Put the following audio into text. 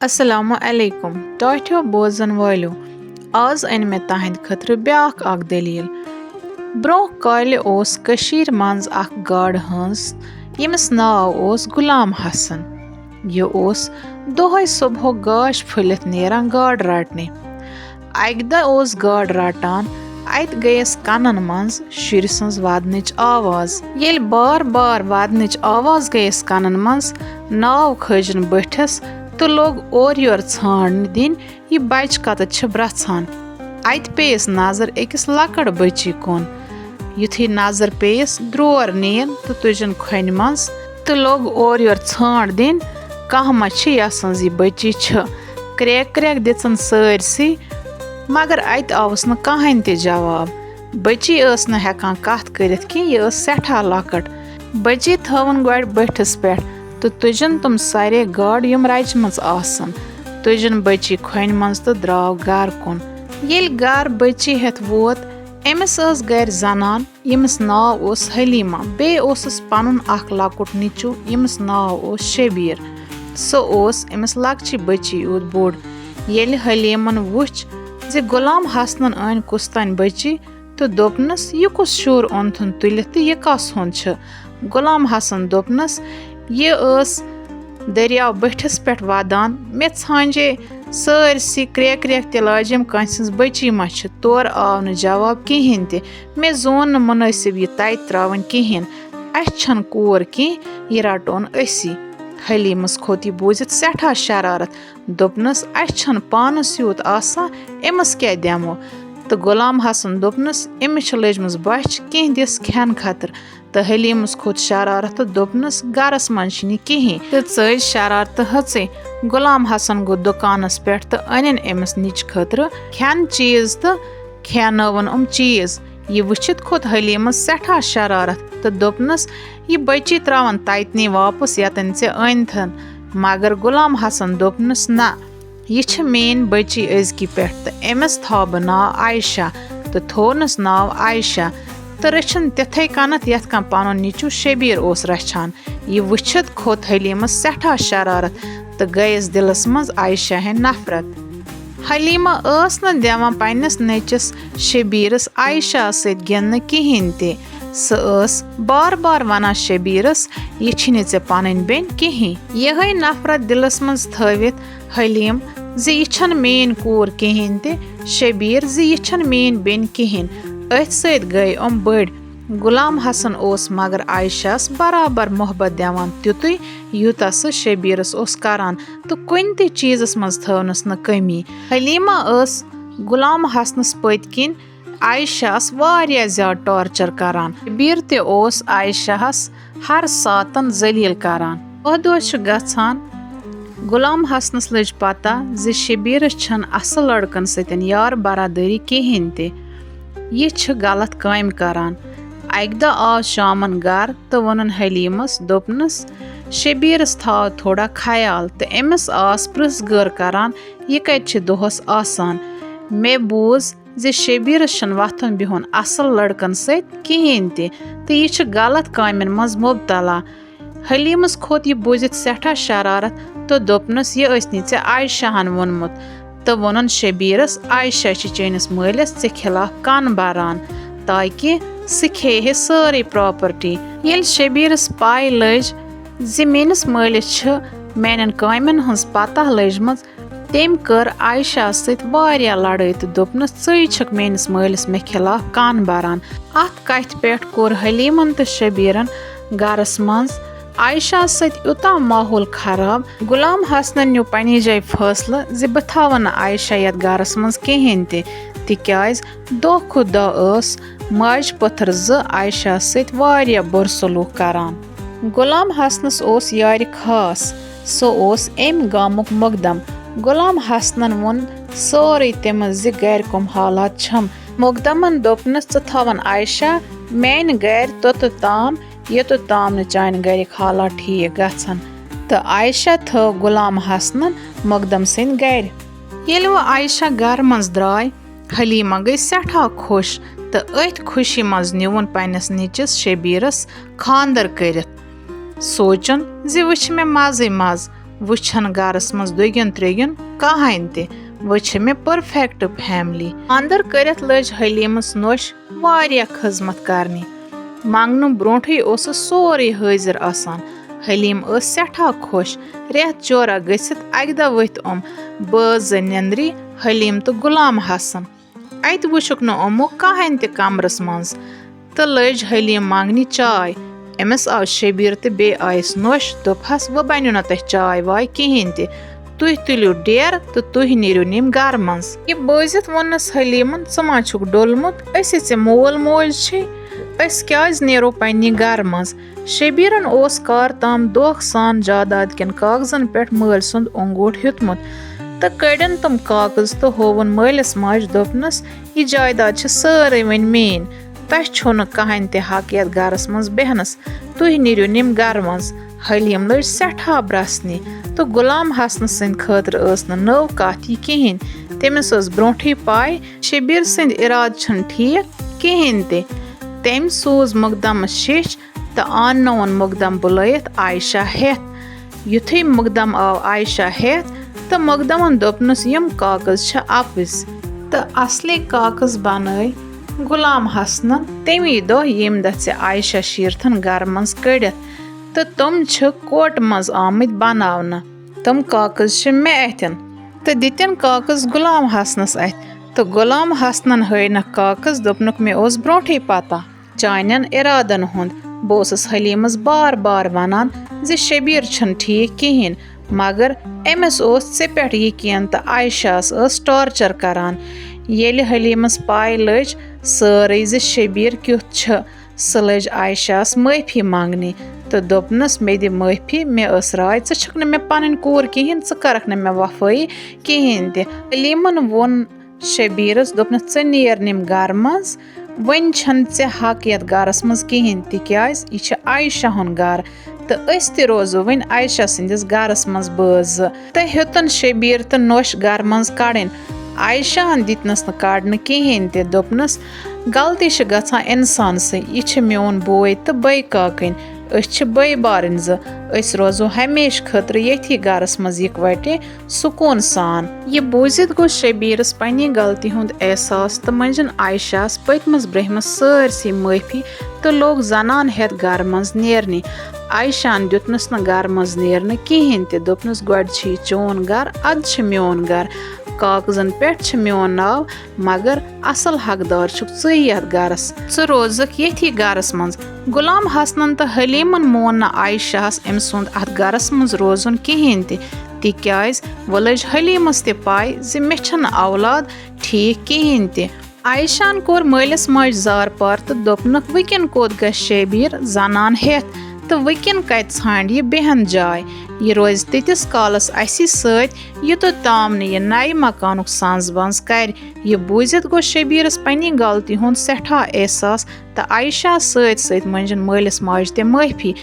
अस्सलामु अलैकुम टॉठ्यो बोजन वालो आज अन मे तहंद खतर ब्याख अख दलील ब्रोह काल ओस कशीर मंज अख गाड़ हंस यमिस नाव ओस गुलाम हसन ये ओस दोहै सुबह गाश फुलित नेरान गाड़ रटने अक दह ओस गाड़ रटान अत गयस कनन मंज शुर सज वदनच आवाज येल बार बार वदनच आवाज गयस कनन मंज नाव खजन बठस तो लोग और योर छान दिन यह बच कत ब्रछान अत पेस नजर अकिस लकड़ बची कुन युथी नजर पेस द्रोर नीन तो तुजन खन मज तो लोग और योर छान दिन कह मा यसन यह बची क्रैक क्रैक दिचन सारसी मगर अत आवस न कहान ते जवाब बची न हेकान कथ करित कि यह सठा लकड़ बची थवन गड बठस पे तो तुजन तुम सारे गाड़ यम रचमज आसन तुजन बची खोन मज तो द्राव गर कुन येल गर बची हेत वोत अमिस गर जनान यमिस नाव ओस हलीमा बे ओसस पनुन अख लकुट निचु यमिस नाव ओस शबीर सो ओस अमिस लक्चि बची यूत बोड़ येल हलीमन वुच जे गुलाम हसनन अन कुस्तान बची तो दोपनस यह कुस शूर ओंथुन तुलित तो यह कस हुन गुलाम हसन दोपनस ये दरियाव बठस पे वदान मे छांजे सारसी क्रैक क्रैक तलाजम कंस बची मा तौर आव न जवाब कहें ते मे जोन न मुनासिब यह तत त्रावन कहें अन कोर कह यह रटोन असी हलीमस खोत यह बूजित सठा शरारत दोपनस अन पानस यूत आसा अमस क्या दमो तो गुलाम हसन दोपनस अमिस लजमस बच कह दिस खेन खतर तो हलीमस खोत शरारत तो दोपनस गरस मंश कहें तो चज शरारत हचे गुलाम हसन गो दुकानस पे तो अन अमिस निच खतर खेन चीज तो खेनवन चीज यह वुचित खोत हलीमस सठा शरारत तो दोपनस यह बची त्रावन ततनी वापस यतन ऐ अनथन मगर गुलाम हसन दोपनस ना यह मेन बची अजकी पे तो अमिस थो बह नाव आयशा तो थोनस नाव आयशा तो रचन तिथे कनत यथ कन पनुन निचु शबीर ओस रछान यह वुचित खोत हलीमस सठा शरारत तो गयस दिलस मज आयशा है नफरत हलीमा न दिवान पन्नस नचिस शबीरस आयशा सत गिन कहें ते स बार बार वनान शबीरस यह छिने ऐ पन बेन कहें यह नफरत दिलस मज थवित हलीम जे यह मेन कोर कहें ते शबीर जे यह मेन बेन कहें अथ सत गई बड़ गुलाम हसन ओस मगर आयशास बराबर मोहब्बत दिवान तुतु यूता सह शबीरस ओस करान तो कुन ते चीजस मज थवनस न कमी हलीमा गुलाम हसनस पत किन आयशास वारिया ज्यादा टॉर्चर करान शबीर ते ओस आयशास हर सातन जलील करान दह गछान गुलाम हसनस लज पता जे शबीरस छन असल लड़कन सतन यार बरादरी कहें ते यह गलत काम करान अक दह आव शामन गर तो वनन हलीमस दोपनस शबीरस थाव थोड़ा ख्याल तो अमिस आस पृस गर करान यह कत दोहस आसान मे बूज जे शबीरस छन वथन बिहुन असल लड़कन सत कहें ते तो यह गलत कामन मज मुबतला हलीमस खोत यह बूजित सठा शरारत तो दोपनस यह नी आयशाहन वोनमुत तो वोनन शबीरस आयशा चैनिस मालिस ऐ खिलाफ कान बरान ताकि सह खे सारी प्रॉपर्टी ये शबीरस पाई लज जे मेनिस मालिस मान कामन हज पता लजमज तम कर आयशा सत वारिया लड़ाई तो दोपनस च मेनिस मालिस मे खिलाफ कान बरान अत कथ पे कोर हलीमन तो शबीरन गरस मज आयशा सत यूता माहौल खराब गुलाम हसनन न्यू पन्ने जाय फैसला जे बह थावन आयशा यत गरस मज कहें ते तिक्याज दह खुद दह माज पत्थर आयशा सत वारिया बुर सलूक करान गुलाम हसनस ओस यार खास सो ओस अम गामुक मुकदम गुलाम हसनन वोन सोरे तमस जे गर कम हालात छम मुकदमन दोपनस च थावन आयशा मेन गर तोत ताम योत ताम न चान गरिक हालात ठीक गछन तो आयशा थव गुलाम हसनन मुकदम सन गर ये वो आयशा गर मज द्राय हलीमा गई सठा खुश तो अथ खुशी मज निवन पन्नस निचस शबीरस खानदर करित सोचन जे वुच मे मजे मज वुछन गरस मज दुगिन त्रेगिन कहान ते वछ मे परफेक्ट फैमिली। अंदर करत लज हलीमस नोश वारिया खिजमत करनी। मंगन ब्रोठे ओस सोरे हाजिर आसान। हलीम सठा खुश। रेत चोरा गसित अकदा वथ बज नंदरी हलीम तो गुलाम हसन। अत वुछुक न अमो कहान ते कमरस मज तो लज हलीम मांगनी चाय। अमिस आव शबीर तो बे आयस नोश दोपहस वो बनो न तह चाय वाय कहें ते तुह तुलियो डेर तो तुह नीरियो निम गर मज। ये बोजित वोनस हलीमन च मा छुक डोलमुत असे चे मोल मोज छे अस क्याज नेरो पन्नी गर मज। शबीरन ओस कार ताम दोख सान जायदाद केन कागजन पेट मल सुंद अंगूठ हेतमुत तो कड़न तम कागज तो होवन मलिस माज दोपनस ये जायदाद छ सारे वन मेन तह छो न कहान ते हकियत गरस मज बेहनस तुह नीरियो निम गर मज। हलीम लज सठा ब्रसनी तो गुलाम हसन सिंद खतर नव कथ यह कहें तमिस ब्रोठे पाय शबीर सिंद इराद छन ठीक कहें ते तम सूज मुकदमस शिश तो आनवन मुकदम बुलायत आयशा हेत। युथे मुकदम आव आयशा हेत तो मुकदमन दोपनस यम कागज छ आपस तो असली कागज बनाय गुलाम हसनन तमी दो यम दह आयशा शीरथन गर मज कड़ित तो तुम छ कोट मज आमद बनावन। तुम कागज छ मे अथन तो दितन कागज गुलाम हसनस अथ तो गुलाम हसनन हन कागज दोपनुक मे ओस ब्रोठे पता चानन इरादन हुंद। बोसस हलीमस बार बार वनान जे शबीर छन ठीक कहें मगर अमिस ओस से पेट यकीन तो आयशास टॉर्चर करान। येले हलीमस पाय लज सारे जे शबीर क्युथ छ स लज आयशास माफी मांगनी तो दोपनस मे दि माफी मे राय च छक न मे पन कूर कहें च करक न मे वफाई कहें ते। हलीमन वोन शबीरस दोपनस च नेर निम गर मज वन छन चे हकियत गरस मज कहें तिक्याज यह आयशा हुन गर तो अस ते रोजो वन आयशा सिंदिस गरस मज बज तो हेतन शबीर तो नोश गर मज कड़न। आयशा दितनस न कड़न कहें ते दोपनस गलती छ गछान इंसान से यह मोन बोय तो बई काकन अस बई बारन अस रोजो हमेश खतर यथी गरस मज इकवटे सुकून सान। यह बूजित गो शबीरस पन्नी गलती हुंद एहसास तो मंजन आयशास पतमस ब्रहमस सारसी माफी तो लोग जनान हेत गर मज नेरनी। आयशान दुतनस न गर मज नेरन कहें ते दोपनस गोड छ चोन गर अद छ मोन गर कागजन पेट छ मोन नाव मगर असल हकदार छुक च यथ गरस च रोजक यथी गरस मज। गुलाम हसनन तो हलीमन मोन न आयशास अम सुंद अथ गरस मज रोजन कहें ते तिक्याज वो लज हलीमस ते पाय जे मे छन औलाद ठीक कहें ते। आयशान कोर मलिस माज जार पार तो दोपनक वकिन कोत ग शबीर जनान हेत तो वकिन कत ठांड यह बेहन जाय यह रोज तीस कालस असी सत युत ताम न यह नई मकानुक सांस बांस कर। यह बूजित गो शबीरस पन्नी गलती हुंद सठा एहसास तो आयशा सत मंजन मलिस माज ते माफी।